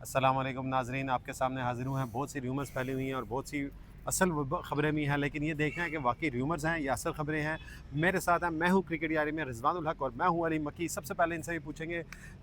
अस्सलाम वालेकुम नाजरीन, आपके सामने हाजिर हुए हैं। बहुत सी रूमर्स फैली हुई हैं और बहुत सी असल ख़बरें भी हैं, लेकिन ये देखना है कि वाकई रूमर्स हैं या असल ख़बरें हैं। मेरे साथ हैं, मैं हूँ क्रिकेट यारी में रिजवानुल हक और मैं हूँ अली मक्की। सबसे पहले इनसे भी पूछेंगे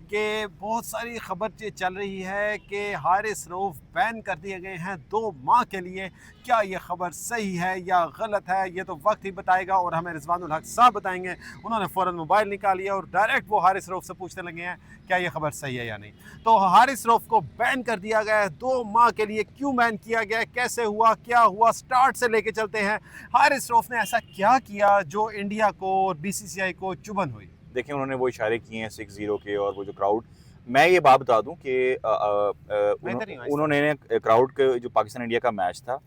कि बहुत सारी खबर ये चल रही है कि हारिस रऊफ़ बैन कर दिए गए हैं 2 माह के लिए। क्या ये खबर सही है या गलत है, ये तो वक्त ही बताएगा और हमें रिजवानुल हक साहब बताएंगे। उन्होंने फ़ौरन मोबाइल निकाल लिया और डायरेक्ट वो हारिस रऊफ़ से पूछने लगे हैं क्या ये खबर सही है या नहीं। तो हारिस रऊफ़ को बैन कर दिया गया है 2 माह के लिए। क्यों बैन किया गया, कैसे हुआ, क्या हुआ, स्टार्ट से लेके चलते हैं। हारिस रऊफ़ ने ऐसा क्या किया जो इंडिया को और बीसीसीआई को चुभन हुई? देखिए उन्होंने वो इशारे किए हैं 6-0 के और वो जो क्राउड, मैं ये बात बता दूं कि बेहतर ही उन्होंने क्राउड के जो पाकिस्तान इंडिया का मैच था,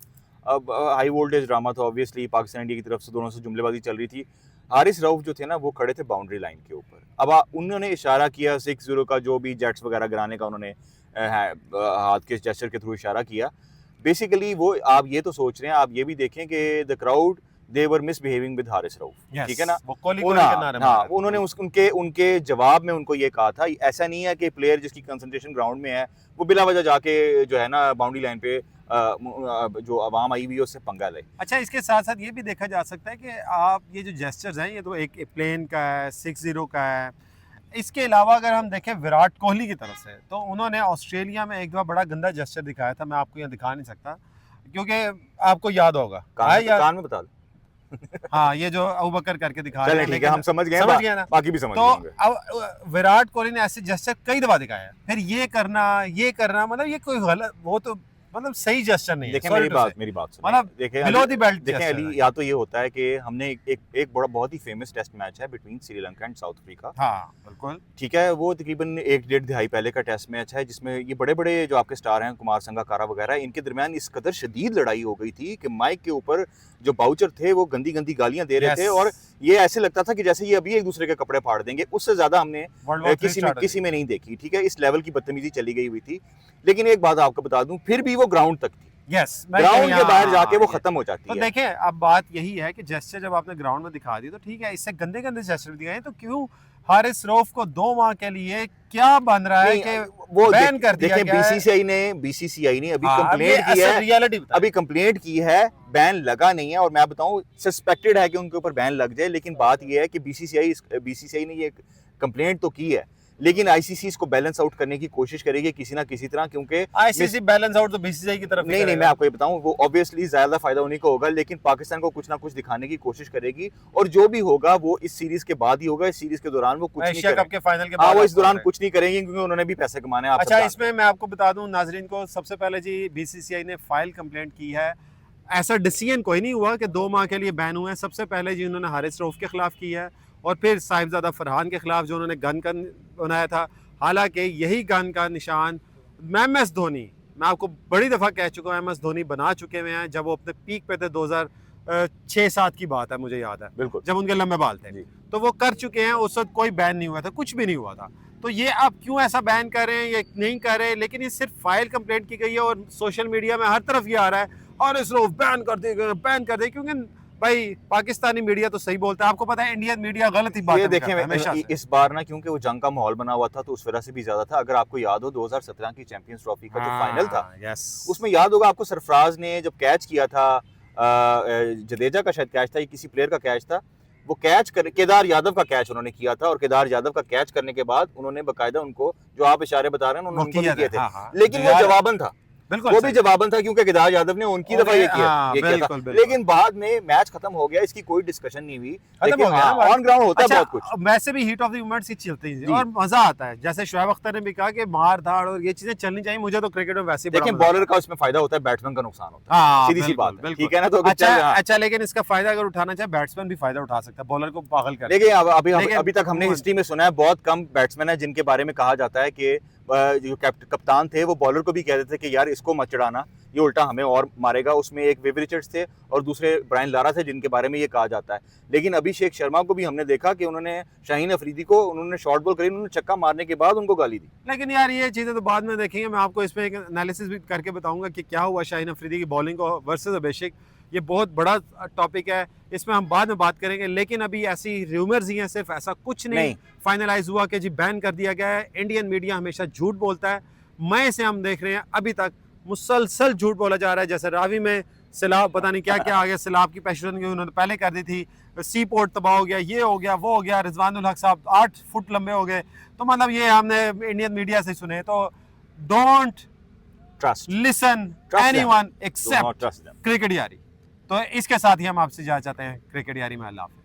अब हाई वोल्टेज ड्रामा था, ऑब्वियसली पाकिस्तान इंडिया की तरफ से दोनों से जुमलेबाजी चल रही थी। हारिस रऊफ जो थे ना वो खड़े थे बाउंड्री लाइन के ऊपर। अब उन्होंने इशारा किया 6-0 का, जो भी जेट्स वगैरह गिराने का उन्होंने हाथ के जेस्चर के थ्रू इशारा किया। बेसिकली वो आप ये तो सोच रहे हैं, आप ये भी देखें कि the crowd they were misbehaving with Haris Rauf, ठीक है ना। वो कोहली के नारे मार रहे थे। उन्होंने उनके उनके जवाब में उनको ये कहा था, ऐसा नहीं है कि प्लेयर जिसकी कंसंट्रेशन ग्राउंड में है वो बिला वजह जाके जो है ना बाउंड्री लाइन पे जो आवाम आई हुई है उससे पंगा ले। अच्छा, इसके साथ साथ ये भी देखा जा सकता है कि आप ये जो जेस्चर्स हैं, ये तो एक प्लेन का है, 6-0 का है। इसके अलावा अगर हम देखें विराट कोहली की तरफ से, तो उन्होंने ऑस्ट्रेलिया में एक दफा बड़ा गंदा जेस्चर दिखाया था। मैं आपको यहाँ दिखा नहीं सकता क्योंकि आपको याद होगा। कान में बता दो। हाँ, ये जो अबू बकर करके दिखा रहे चलें हैं, ठीक है, हम समझ गए ना, बाकी भी समझ तो गए। अब विराट कोहली ने ऐसे जेस्चर कई दफा दिखाया, फिर ये करना मतलब ये कोई गलत, वो तो मतलब सही जेस्चर नहीं है। देखिए मेरी बात सुनिए। मतलब देखिए बिलो द बेल्ट देखिए अली, या तो ये होता है कि हमने एक बड़ा बहुत ही फेमस टेस्ट मैच है between Sri Lanka and south Africa. हाँ बिल्कुल ठीक है, वो तकरीबन 1-1.5 दहाई पहले का टेस्ट मैच है, जिसमें ये बड़े बड़े जो आपके स्टार हैं, कुमार संगकारा वगैरह, इनके दरमियान इस कदर शदीद लड़ाई हो गई थी कि माइक के ऊपर जो बाउचर थे वो गंदी गंदी गालियां दे रहे थे और ये ऐसे लगता था कि जैसे ये अभी एक दूसरे के कपड़े फाड़ देंगे। उससे ज्यादा हमने किसी में नहीं देखी। ठीक है, इस लेवल की बदतमीजी चली गई हुई थी। लेकिन एक बात आपको बता दूं, फिर भी वो ग्राउंड तक थी। ग्राउंड के बाहर जाके वो खत्म हो जाती है। तो देखें, अब बात यही है कि जेस्चर जब आपने ग्राउंड में दिखा दी तो ठीक है, इससे गंदे गंदे जेस्चर दिखाए तो क्यों हारिस रऊफ को 2 माह के लिए क्या बन रहा है कि वो बैन कर दिया गया है? बीसीसीआई ने अभी कंप्लेंट की है, अभी कंप्लेंट की है, बैन लगा नहीं है। और मैं बताऊं, सस्पेक्टेड है कि उनके ऊपर बैन लग जाए, लेकिन बात ये है कि बीसीसीआई ने ये कंप्लेंट तो की है, लेकिन आईसीसी इसको बैलेंस आउट करने की कोशिश करेगी किसी ना किसी तरह, क्योंकि आईसीसी बैलेंस आउट तो बीसीसीआई की तरफ नहीं, मैं आपको ये बताऊं, वो ऑब्वियसली ज्यादा फायदा उन्हीं को होगा, लेकिन पाकिस्तान को कुछ ना कुछ दिखाने की कोशिश करेगी और जो भी होगा वो इस सीरीज के बाद ही होगा। इस सीरीज के दौरान वो कुछ नहीं एशिया कप के फाइनल के बाद वो इस दौरान कुछ नहीं करेंगे, क्योंकि उन्होंने भी पैसे कमाने हैं। अच्छा, इसमें मैं आपको बता दूं नाजरीन को, सबसे पहले जी बीसीसीआई ने फाइल कंप्लेंट की है। ऐसा डिसीजन कोई नहीं हुआ कि 2 माह के लिए बैन हुए हैं। सबसे पहले जी उन्होंने हारिस रऊफ के खिलाफ की है और फिर साहिबजादा फरहान के खिलाफ, जो उन्होंने गन बनाया था। हालांकि यही गन का निशान MS धोनी, मैं आपको बड़ी दफ़ा कह चुका हूँ, MS धोनी बना चुके हुए हैं। जब वो अपने पीक पे थे 2006-7 की बात है, मुझे याद है, बिल्कुल, जब उनके लंबे बाल थे, तो वो कर चुके हैं। उस वक्त कोई बैन नहीं हुआ था, कुछ भी नहीं हुआ था। तो ये अब क्यों ऐसा बैन कर रहे हैं या नहीं कर रहे हैं, लेकिन ये सिर्फ फाइल कंप्लेंट की गई है और सोशल मीडिया में हर तरफ ये आ रहा है और इस रऊफ बैन कर दे, क्योंकि भाई पाकिस्तानी मीडिया तो सही बोलता है। आपको पता है इंडियन मीडिया गलत ही बात करता है हमेशा से। इस बार ना, क्योंकि वो जंग का माहौल बना हुआ था तो उस वजह से भी ज्यादा था। अगर आपको याद हो 2017 की चैंपियंस ट्रॉफी का जो फाइनल था, उसमें याद होगा आपको, सरफराज ने जब कैच किया था, जडेजा का शायद कैच था, ये किसी प्लेयर का कैच था, वो कैच कर केदार यादव का कैच उन्होंने किया था और केदार यादव का कैच करने के बाद उन्होंने बकायदा उनको, जो आप इशारे बता रहे हैं, उन्होंने किए थे, लेकिन वो जवाबन था, वो भी जवाबन था, क्योंकि केदार यादव ने उनकी दफा ये किया था। लेकिन बाद में मैच खत्म हो गया, इसकी कोई डिस्कशन नहीं हुई, लेकिन ऑन ग्राउंड होता है बहुत कुछ। वैसे भी हीट ऑफ द मोमेंट्स ही चलती है और मजा आता है। जैसे शोएब अख्तर ने भी कहा कि मार धाड़ और ये चीजें चलनी चाहिए। मुझे तो क्रिकेट में वैसे ही देखिए, बॉलर का उसमें फायदा होता है, बैट्समैन का नुकसान होता है, सीधी सी बात है, ठीक है ना। तो अच्छा, लेकिन इसका फायदा अगर उठाना चाहे बैट्समैन भी फायदा उठा सकता है, बॉलर को पागल कर। देखिए, अभी तक हमने हिस्ट्री में सुना है, बहुत कम बैट्समैन है जिनके बारे में कहा जाता है कि जो कप्तान थे वो बॉलर को भी कहते थे कि यार इसको मत चढ़ाना, ये उल्टा हमें और मारेगा। उसमें एक विव रिचर्ड्स थे और दूसरे ब्रायन लारा थे, जिनके बारे में ये कहा जाता है। लेकिन अभिषेक शर्मा को भी हमने देखा कि उन्होंने शाहीन अफरीदी को, उन्होंने शॉर्ट बॉल करी, उन्होंने छक्का मारने के बाद उनको गाली दी। लेकिन यार ये चीजें तो बाद में देखेंगे। मैं आपको इसमें एक एनालिसिस भी करके बताऊंगा कि क्या हुआ शाहीन अफरीदी की बॉलिंग को वर्सेस अभिषेक। ये बहुत बड़ा टॉपिक है, इसमें हम बाद में बात करेंगे। लेकिन अभी ऐसी रूमर्स ही हैं, सिर्फ ऐसा कुछ नहीं फाइनलाइज हुआ कि जी बैन कर दिया गया है। इंडियन मीडिया हमेशा झूठ बोलता है। मई से हम देख रहे हैं अभी तक मुसलसल झूठ बोला जा रहा है। जैसे रावी में सैलाब, पता नहीं क्या क्या आ गया, सैलाब की पेशेंट उन्होंने पहले कर दी थी, सी पोर्ट तबाह हो गया, ये हो गया, वो हो गया, रिजवानुल हक साहब 8 फुट लंबे हो गए। तो मतलब ये हमने इंडियन मीडिया से सुने। तो don't trust listen anyone except cricket यारी। तो इसके साथ ही हम आपसे जाना चाहते हैं क्रिकेट यारी में। अल्लाह हाफ़िज़।